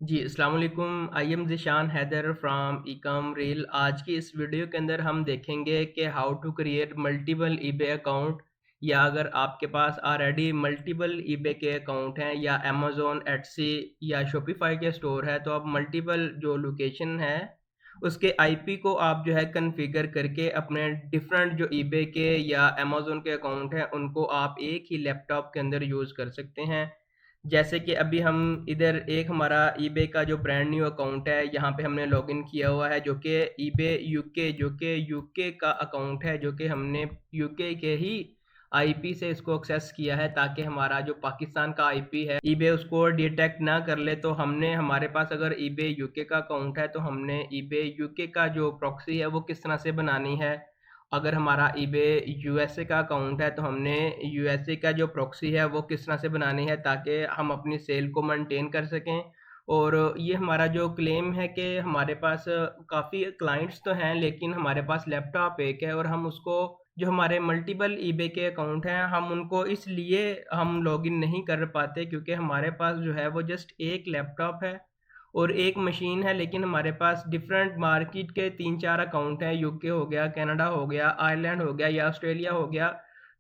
जी, अस्सलाम वालेकुम। I am Zeeshan Haider from Ecom Reel. आज की इस वीडियो के अंदर हम देखेंगे कि how to create multiple eBay account, या अगर आपके पास ऑलरेडी मल्टीपल ईबे के अकाउंट हैं या अमेज़न, एटसी या शॉपिफाई के स्टोर है, तो आप मल्टीपल जो लोकेशन है उसके आईपी को आप जो है कॉन्फ़िगर करके अपने डिफरेंट जो ईबे के या अमेज़न के अकाउंट हैं उनको आप एक ही लैपटॉप के अंदर यूज़ कर सकते हैं। जैसे कि अभी हम इधर एक हमारा ईबे का जो ब्रांड न्यू अकाउंट है, यहाँ पे हमने लॉगिन किया हुआ है, जो कि ईबे यूके, जो कि यूके का अकाउंट है, जो कि हमने यूके के ही आईपी से इसको एक्सेस किया है, ताकि हमारा जो पाकिस्तान का आईपी है ईबे उसको डिटेक्ट ना कर ले। तो हमने, हमारे पास अगर ईबे यूके का अकाउंट है तो हमने ईबे यूके का जो प्रॉक्सी है वो किस तरह से बनानी है। अगर हमारा ईबे यूएसए का अकाउंट है तो हमने यूएसए का जो प्रॉक्सी है वो किस तरह से बनानी है, ताकि हम अपनी सेल को मेंटेन कर सकें। और ये हमारा जो क्लेम है कि हमारे पास काफ़ी क्लाइंट्स तो हैं, लेकिन हमारे पास लैपटॉप एक है, और हम उसको, जो हमारे मल्टीपल ईबे के अकाउंट हैं, हम उनको इसलिए हम लॉगिन नहीं कर पाते क्योंकि हमारे पास जो है वो जस्ट एक लैपटॉप है और एक मशीन है, लेकिन हमारे पास डिफरेंट मार्केट के 3-4 अकाउंट हैं। यूके हो गया, कनाडा हो गया, आयरलैंड हो गया या ऑस्ट्रेलिया हो गया।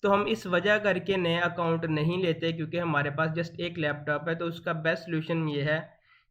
तो हम इस वजह करके नए अकाउंट नहीं लेते क्योंकि हमारे पास जस्ट एक लैपटॉप है। तो उसका बेस्ट सॉल्यूशन ये है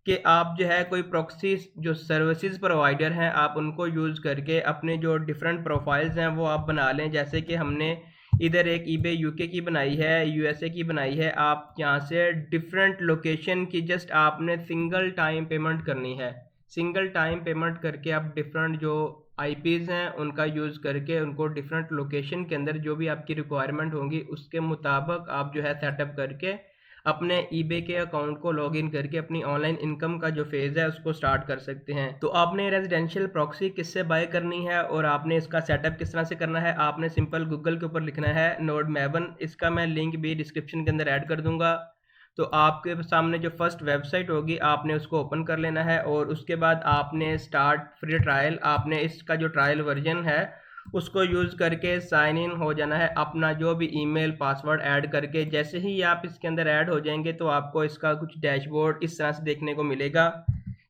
कि आप जो है कोई प्रॉक्सी जो सर्विसेज प्रोवाइडर हैं आप उनको यूज़ करके अपने जो डिफरेंट प्रोफाइल्स हैं वो आप बना लें। जैसे कि हमने इधर एक ईबे यूके की बनाई है, यूएसए की बनाई है। आप यहाँ से डिफरेंट लोकेशन की जस्ट आपने सिंगल टाइम पेमेंट करनी है। सिंगल टाइम पेमेंट करके आप डिफरेंट जो आईपीज़ हैं उनका यूज़ करके उनको डिफरेंट लोकेशन के अंदर जो भी आपकी रिक्वायरमेंट होंगी उसके मुताबिक आप जो है सेटअप करके अपने ईबे के अकाउंट को लॉगिन करके अपनी ऑनलाइन इनकम का जो फेज़ है उसको स्टार्ट कर सकते हैं। तो आपने रेजिडेंशियल प्रॉक्सी किससे बाय करनी है और आपने इसका सेटअप किस तरह से करना है, आपने सिंपल गूगल के ऊपर लिखना है नोड मैवन। इसका मैं लिंक भी डिस्क्रिप्शन के अंदर ऐड कर दूंगा। तो आपके सामने जो फर्स्ट वेबसाइट होगी आपने उसको ओपन कर लेना है, और उसके बाद आपने स्टार्ट फ्री ट्रायल, आपने इसका जो ट्रायल वर्जन है उसको यूज़ करके साइन इन हो जाना है, अपना जो भी ईमेल पासवर्ड ऐड करके। जैसे ही आप इसके अंदर ऐड हो जाएंगे तो आपको इसका कुछ डैशबोर्ड इस तरह से देखने को मिलेगा।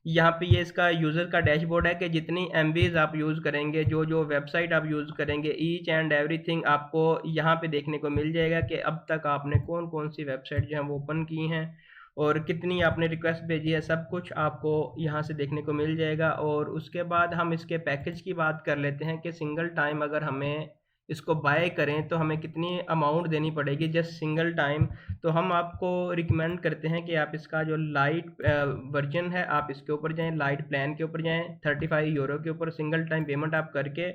यहाँ पे ये इसका यूज़र का डैशबोर्ड है कि जितनी एमबीज आप यूज़ करेंगे, जो जो वेबसाइट आप यूज़ करेंगे, ईच एंड एवरीथिंग आपको यहाँ पे देखने को मिल जाएगा कि अब तक आपने कौन कौन सी वेबसाइट जो है वो ओपन की हैं और कितनी आपने रिक्वेस्ट भेजी है, सब कुछ आपको यहाँ से देखने को मिल जाएगा। और उसके बाद हम इसके पैकेज की बात कर लेते हैं कि सिंगल टाइम अगर हमें इसको बाय करें तो हमें कितनी अमाउंट देनी पड़ेगी जस्ट सिंगल टाइम। तो हम आपको रिकमेंड करते हैं कि आप इसका जो लाइट वर्जन है आप इसके ऊपर जाएं, लाइट प्लान के ऊपर जाएं। 35 यूरो के ऊपर सिंगल टाइम पेमेंट आप करके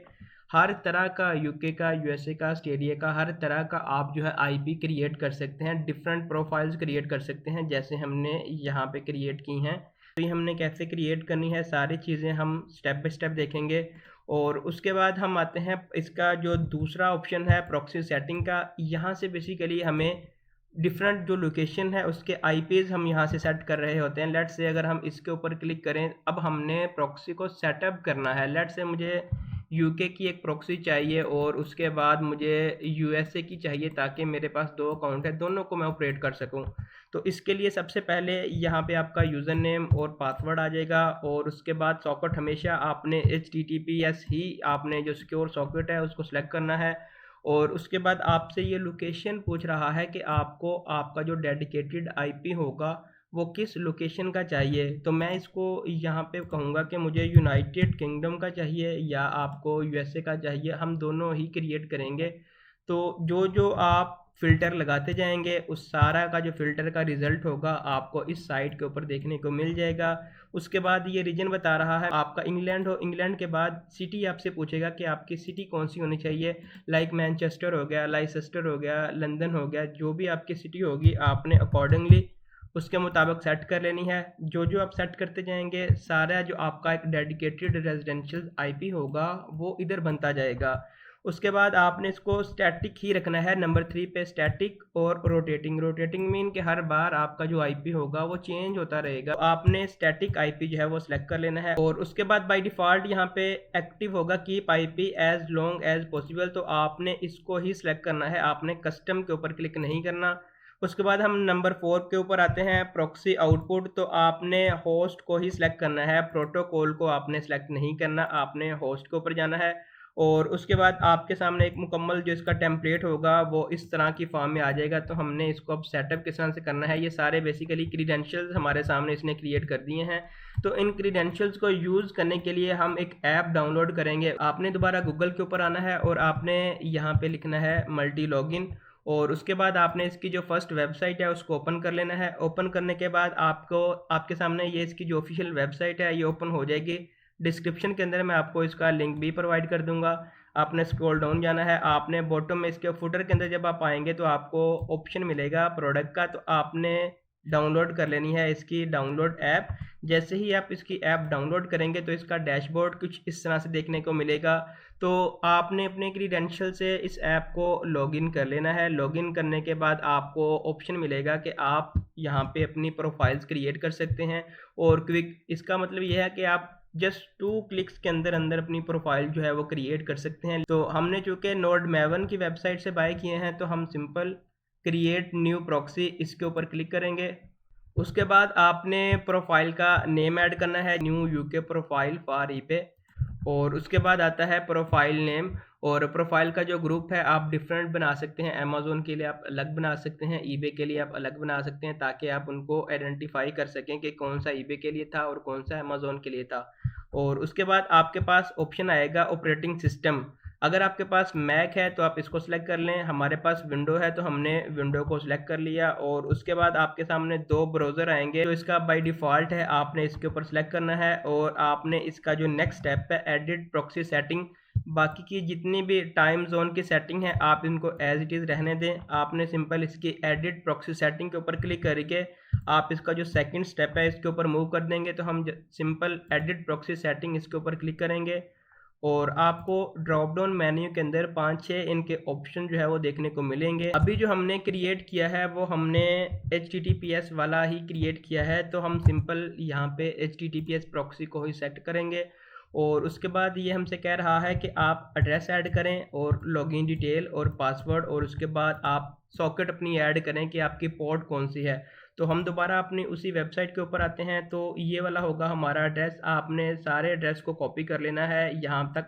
हर तरह का, यूके का, यूएसए का, ऑस्ट्रेलिया का, हर तरह का आप जो है आईपी क्रिएट कर सकते हैं, डिफरेंट प्रोफाइल्स क्रिएट कर सकते हैं जैसे हमने यहाँ पे क्रिएट की हैं। तो ये हमने कैसे क्रिएट करनी है सारी चीज़ें हम स्टेप बाय स्टेप देखेंगे। और उसके बाद हम आते हैं इसका जो दूसरा ऑप्शन है प्रॉक्सी सेटिंग का। यहाँ से बेसिकली हमें डिफरेंट जो लोकेशन है उसके आईपीज़ हम यहाँ से सेट कर रहे होते हैं। लेट्स से अगर हम इसके ऊपर क्लिक करें, अब हमने प्रॉक्सी को सेटअप करना है। लेट्स से मुझे यूके की एक प्रॉक्सी चाहिए और उसके बाद मुझे यूएसए की चाहिए, ताकि मेरे पास दो अकाउंट है, दोनों को मैं ऑपरेट कर सकूं। तो इसके लिए सबसे पहले यहाँ पे आपका यूज़र नेम और पासवर्ड आ जाएगा, और उसके बाद सॉकेट हमेशा आपने HTTPS ही आपने जो सिक्योर सॉकेट है उसको सेलेक्ट करना है। और उसके बाद आपसे ये लोकेशन पूछ रहा है कि आपको आपका जो डेडिकेटेड आईपी होगा वो किस लोकेशन का चाहिए। तो मैं इसको यहाँ पे कहूँगा कि मुझे यूनाइटेड किंगडम का चाहिए या आपको यूएसए का चाहिए, हम दोनों ही क्रिएट करेंगे। तो जो जो आप फ़िल्टर लगाते जाएंगे उस सारा का जो फ़िल्टर का रिज़ल्ट होगा आपको इस साइट के ऊपर देखने को मिल जाएगा। उसके बाद ये रीजन बता रहा है आपका इंग्लैंड हो, इंग्लैंड के बाद सिटी आपसे पूछेगा कि आपकी सिटी कौन सी होनी चाहिए। लाइक मैनचेस्टर हो गया, लाइसेस्टर हो गया, लंदन हो गया, जो भी आपकी सिटी होगी आपने अकॉर्डिंगली उसके मुताबिक सेट कर लेनी है। जो जो आप सेट करते जाएंगे सारा जो आपका एक डेडिकेटेड रेजिडेंशियल आईपी होगा वो इधर बनता जाएगा। उसके बाद आपने इसको स्टैटिक ही रखना है, नंबर 3 पे स्टैटिक। और रोटेटिंग, रोटेटिंग मीन कि हर बार आपका जो आईपी होगा वो चेंज होता रहेगा। तो आपने स्टैटिक आईपी जो है वो सिलेक्ट कर लेना है। और उसके बाद बाय डिफ़ॉल्ट यहाँ पे एक्टिव होगा keep IP as long as possible, तो आपने इसको ही सिलेक्ट करना है, आपने कस्टम के ऊपर क्लिक नहीं करना। उसके बाद हम नंबर 4 के ऊपर आते हैं, प्रॉक्सी आउटपुट। तो आपने होस्ट को ही सिलेक्ट करना है, प्रोटोकॉल को आपने सिलेक्ट नहीं करना, आपने होस्ट के ऊपर जाना है। और उसके बाद आपके सामने एक मुकम्मल जो इसका टेम्पलेट होगा वो इस तरह की फॉर्म में आ जाएगा। तो हमने इसको अब सेटअप किस तरह से करना है, ये सारे बेसिकली क्रीडेंशियल्स हमारे सामने इसने क्रिएट कर दिए हैं। तो इन क्रीडेंशियल्स को यूज़ करने के लिए हम एक ऐप डाउनलोड करेंगे। आपने दोबारा गूगल के ऊपर आना है और आपने यहाँ पे लिखना है मल्टी लॉगिन, और उसके बाद आपने इसकी जो फर्स्ट वेबसाइट है उसको ओपन कर लेना है। ओपन करने के बाद आपको आपके सामने ये इसकी जो ऑफिशियल वेबसाइट है ये ओपन हो जाएगी। डिस्क्रिप्शन के अंदर मैं आपको इसका लिंक भी प्रोवाइड कर दूंगा। आपने स्क्रॉल डाउन जाना है, आपने बॉटम में इसके फुटर के अंदर जब आप आएंगे तो आपको ऑप्शन मिलेगा प्रोडक्ट का, तो आपने डाउनलोड कर लेनी है इसकी डाउनलोड ऐप। जैसे ही आप इसकी ऐप डाउनलोड करेंगे तो इसका डैशबोर्ड कुछ इस तरह से देखने को मिलेगा। तो आपने अपने क्रीडेंशियल से इस ऐप को लॉगिन कर लेना है। लॉगिन करने के बाद आपको ऑप्शन मिलेगा कि आप यहाँ पे अपनी प्रोफाइल्स क्रिएट कर सकते हैं। और क्विक, इसका मतलब यह है कि आप जस्ट 2 क्लिक्स के अंदर अंदर अपनी प्रोफाइल जो है वो क्रिएट कर सकते हैं। तो हमने चूँकि नोड मैवन की वेबसाइट से बाय किए हैं तो हम सिंपल क्रिएट न्यू प्रॉक्सी इसके ऊपर क्लिक करेंगे। उसके बाद आपने प्रोफाइल का नेम ऐड करना है, new UK profile for eBay. और उसके बाद आता है प्रोफाइल नेम, और प्रोफाइल का जो ग्रुप है आप डिफरेंट बना सकते हैं। अमेज़न के लिए आप अलग बना सकते हैं, ईबे के लिए आप अलग बना सकते हैं, ताकि आप उनको आइडेंटिफाई कर सकें कि कौन सा ईबे के लिए था और कौन सा अमेज़न के लिए था। और उसके बाद आपके पास ऑप्शन आएगा ऑपरेटिंग सिस्टम। अगर आपके पास मैक है तो आप इसको सिलेक्ट कर लें, हमारे पास विंडो है तो हमने विंडो को सिलेक्ट कर लिया। और उसके बाद आपके सामने 2 ब्राउज़र आएंगे, तो इसका बाय डिफ़ॉल्ट है, आपने इसके ऊपर सिलेक्ट करना है। और आपने इसका जो नेक्स्ट स्टेप है एडिट प्रॉक्सी सेटिंग, बाकी की जितनी भी टाइम जोन की सेटिंग है आप इनको एज इट इज़ रहने दें। आपने सिंपल इसकी एडिट प्रॉक्सी सेटिंग के ऊपर क्लिक करके आप इसका जो सेकंड स्टेप है इसके ऊपर मूव कर देंगे। तो हम सिंपल एडिट प्रॉक्सी सेटिंग इसके ऊपर क्लिक करेंगे और आपको ड्रॉप डाउन मेन्यू के अंदर 5-6 इनके ऑप्शन जो है वो देखने को मिलेंगे। अभी जो हमने क्रिएट किया है वो हमने HTTPS वाला ही क्रिएट किया है, तो हम सिंपल यहाँ पे HTTPS प्रॉक्सी को ही सेट करेंगे। और उसके बाद ये हमसे कह रहा है कि आप एड्रेस ऐड करें और लॉगिन डिटेल और पासवर्ड, और उसके बाद आप सॉकेट अपनी ऐड करें कि आपकी पोर्ट कौन सी है। तो हम दोबारा अपनी उसी वेबसाइट के ऊपर आते हैं, तो ये वाला होगा हमारा एड्रेस। आपने सारे एड्रेस को कॉपी कर लेना है, यहाँ तक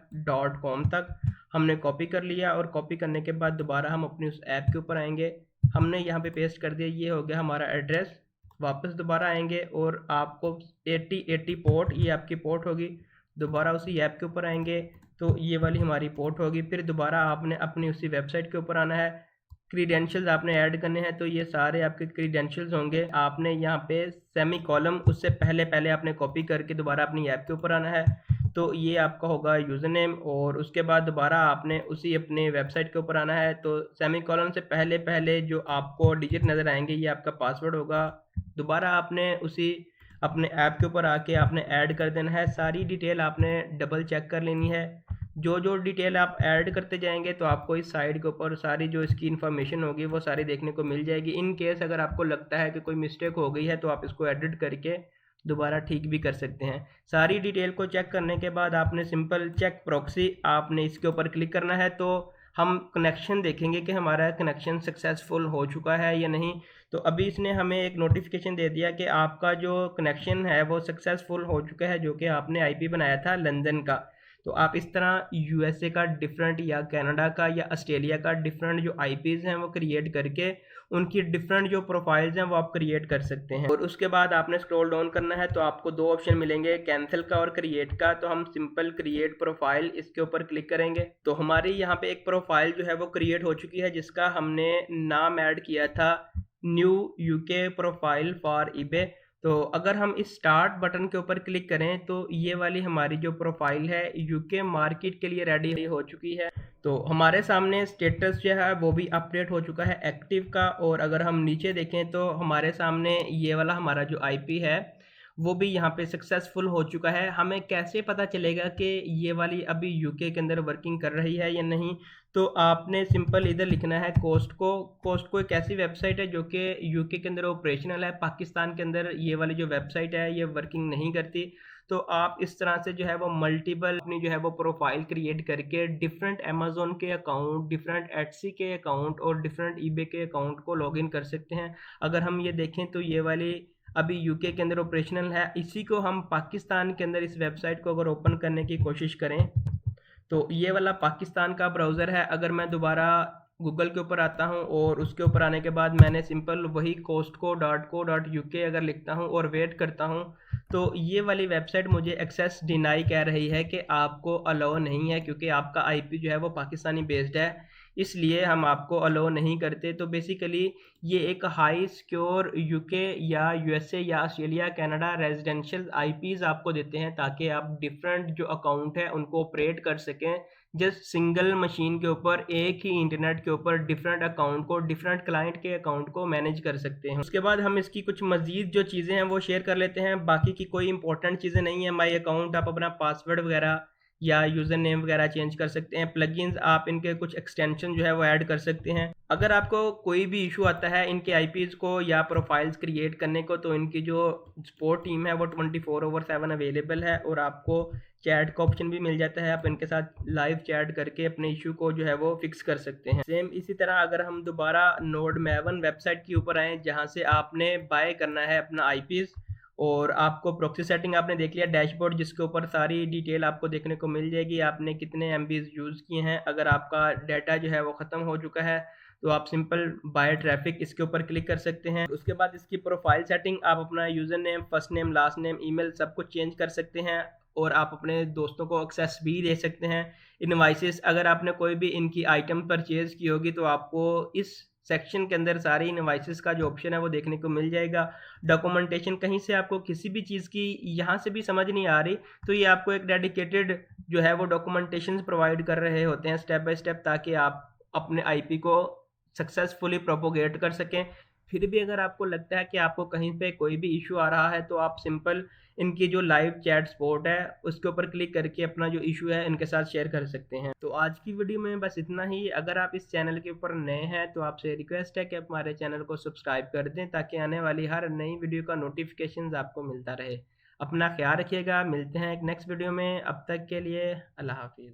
.com तक हमने कॉपी कर लिया। और कॉपी करने के बाद दोबारा हम अपनी उस ऐप के ऊपर आएंगे, हमने यहाँ पे पेस्ट कर दिया, ये हो गया हमारा एड्रेस। वापस दोबारा आएंगे और आपको 8080 पोर्ट, ये आपकी पोर्ट होगी। दोबारा उसी ऐप के ऊपर आएंगे तो ये वाली हमारी पोर्ट होगी। फिर दोबारा आपने अपनी उसी वेबसाइट के ऊपर आना है, क्रीडेंशियल्स आपने ऐड करने हैं, तो ये सारे आपके क्रीडेंशियल्स होंगे। आपने यहाँ पे सेमी कॉलम उससे पहले पहले आपने कॉपी करके दोबारा अपनी ऐप के ऊपर आना है, तो ये आपका होगा यूज़र नेम। और उसके बाद दोबारा आपने उसी अपने वेबसाइट के ऊपर आना है, तो सेमी कॉलम से पहले पहले जो आपको डिजिट नज़र आएंगे ये आपका पासवर्ड होगा। दोबारा आपने उसी अपने ऐप के ऊपर आके आपने ऐड कर देना है। सारी डिटेल आपने डबल चेक कर लेनी है। जो जो डिटेल आप ऐड करते जाएंगे तो आपको इस साइड के ऊपर सारी जो इसकी इन्फॉर्मेशन होगी वो सारी देखने को मिल जाएगी। इन केस अगर आपको लगता है कि कोई मिस्टेक हो गई है तो आप इसको एडिट करके दोबारा ठीक भी कर सकते हैं। सारी डिटेल को चेक करने के बाद आपने सिंपल चेक प्रॉक्सी आपने इसके ऊपर क्लिक करना है, तो हम कनेक्शन देखेंगे कि हमारा कनेक्शन सक्सेसफुल हो चुका है या नहीं। तो अभी इसने हमें एक नोटिफिकेशन दे दिया कि आपका जो कनेक्शन है वो सक्सेसफुल हो चुका है, जो कि आपने आईपी बनाया था लंदन का। तो आप इस तरह यूएसए का डिफरेंट या कनाडा का या ऑस्ट्रेलिया का डिफरेंट जो आईपीज़ हैं वो क्रिएट करके उनकी डिफरेंट जो प्रोफाइल्स हैं वो आप क्रिएट कर सकते हैं। और उसके बाद आपने स्क्रॉल डाउन करना है तो आपको 2 ऑप्शन मिलेंगे, कैंसिल का और क्रिएट का। तो हम सिंपल क्रिएट प्रोफाइल इसके ऊपर क्लिक करेंगे, तो हमारी यहाँ पे एक प्रोफाइल जो है वो क्रिएट हो चुकी है, जिसका हमने नाम ऐड किया था new UK profile for eBay. तो अगर हम इस स्टार्ट बटन के ऊपर क्लिक करें तो ये वाली हमारी जो प्रोफाइल है यूके मार्केट के लिए रेडी हो चुकी है। तो हमारे सामने स्टेटस जो है वो भी अपडेट हो चुका है एक्टिव का। और अगर हम नीचे देखें तो हमारे सामने ये वाला हमारा जो आईपी है वो भी यहाँ पे सक्सेसफुल हो चुका है। हमें कैसे पता चलेगा कि ये वाली अभी यूके के अंदर वर्किंग कर रही है या नहीं? तो आपने सिंपल इधर लिखना है कोस्टको। कोस्टको एक ऐसी वेबसाइट है जो कि यूके के अंदर ऑपरेशनल है। पाकिस्तान के अंदर ये वाली जो वेबसाइट है ये वर्किंग नहीं करती। तो आप इस तरह से जो है वो मल्टीपल अपनी जो है वो प्रोफाइल क्रिएट करके डिफरेंट अमेज़न के अकाउंट, डिफरेंट एटसी के अकाउंट और डिफरेंट ईबे के अकाउंट को लॉगिन कर सकते हैं। अगर हम ये देखें तो ये वाली अभी यूके के अंदर ऑपरेशनल है। इसी को हम पाकिस्तान के अंदर इस वेबसाइट को अगर ओपन करने की कोशिश करें तो ये वाला पाकिस्तान का ब्राउज़र है। अगर मैं दोबारा गूगल के ऊपर आता हूँ और उसके ऊपर आने के बाद मैंने सिंपल वही costco.co.uk अगर लिखता हूँ और वेट करता हूँ तो ये वाली वेबसाइट मुझे एक्सेस डिनाई कह रही है कि आपको अलाउ नहीं है, क्योंकि आपका आईपी जो है वो पाकिस्तानी बेस्ड है, इसलिए हम आपको अलाउ नहीं करते। तो बेसिकली ये एक हाई सिक्योर यूके या यूएसए या ऑस्ट्रेलिया कनाडा रेजिडेंशियल आईपीज आपको देते हैं ताकि आप डिफरेंट जो अकाउंट है उनको ऑपरेट कर सकें। जस्ट सिंगल मशीन के ऊपर एक ही इंटरनेट के ऊपर डिफरेंट अकाउंट को, डिफरेंट क्लाइंट के अकाउंट को मैनेज कर सकते हैं। उसके बाद हम इसकी कुछ मजीद जो चीज़ें हैं वो शेयर कर लेते हैं। बाकी की कोई इंपॉर्टेंट चीज़ें नहीं है। माई अकाउंट आप अपना पासवर्ड वगैरह या यूज़र नेम वगैरह चेंज कर सकते हैं। प्लगइन्स आप इनके कुछ एक्सटेंशन जो है वो ऐड कर सकते हैं। अगर आपको कोई भी इशू आता है इनके आईपीज़ को या प्रोफाइल्स क्रिएट करने को तो इनकी जो सपोर्ट टीम है वो 24/7 अवेलेबल है और आपको चैट का ऑप्शन भी मिल जाता है। आप इनके साथ लाइव चैट करके अपने इशू को जो है वो फिक्स कर सकते हैं। सेम इसी तरह अगर हम दोबारा नोड मैवन वेबसाइट के ऊपर आए जहाँ से आपने बाय करना है अपना आईपीज़ और आपको प्रॉक्सी सेटिंग आपने देख लिया, डैशबोर्ड जिसके ऊपर सारी डिटेल आपको देखने को मिल जाएगी, आपने कितने एमबीज यूज़ किए हैं। अगर आपका डाटा जो है वो ख़त्म हो चुका है तो आप सिंपल बाय ट्रैफिक इसके ऊपर क्लिक कर सकते हैं। उसके बाद इसकी प्रोफाइल सेटिंग आप अपना user name, first name, last name, email सब कुछ चेंज कर सकते हैं और आप अपने दोस्तों को एक्सेस भी दे सकते हैं। इनवाइसेस अगर आपने कोई भी इनकी आइटम परचेज़ की होगी तो आपको इस सेक्शन के अंदर सारी इनवाइसेस का जो ऑप्शन है वो देखने को मिल जाएगा। डॉक्यूमेंटेशन कहीं से आपको किसी भी चीज़ की यहाँ से भी समझ नहीं आ रही तो ये आपको एक डेडिकेटेड जो है वो डॉक्यूमेंटेशन प्रोवाइड कर रहे होते हैं स्टेप बाय स्टेप, ताकि आप अपने आईपी को सक्सेसफुली प्रोपोगेट कर सकें। फिर भी अगर आपको लगता है कि आपको कहीं पे कोई भी इशू आ रहा है तो आप सिंपल इनकी जो लाइव चैट सपोर्ट है उसके ऊपर क्लिक करके अपना जो इशू है इनके साथ शेयर कर सकते हैं। तो आज की वीडियो में बस इतना ही। अगर आप इस चैनल के ऊपर नए हैं तो आपसे रिक्वेस्ट है कि आप हमारे चैनल को सब्सक्राइब कर दें ताकि आने वाली हर नई वीडियो का नोटिफिकेशन आपको मिलता रहे। अपना ख्याल रखिएगा, मिलते हैं एक नेक्स्ट वीडियो में। अब तक के लिए अल्लाह हाफिज़।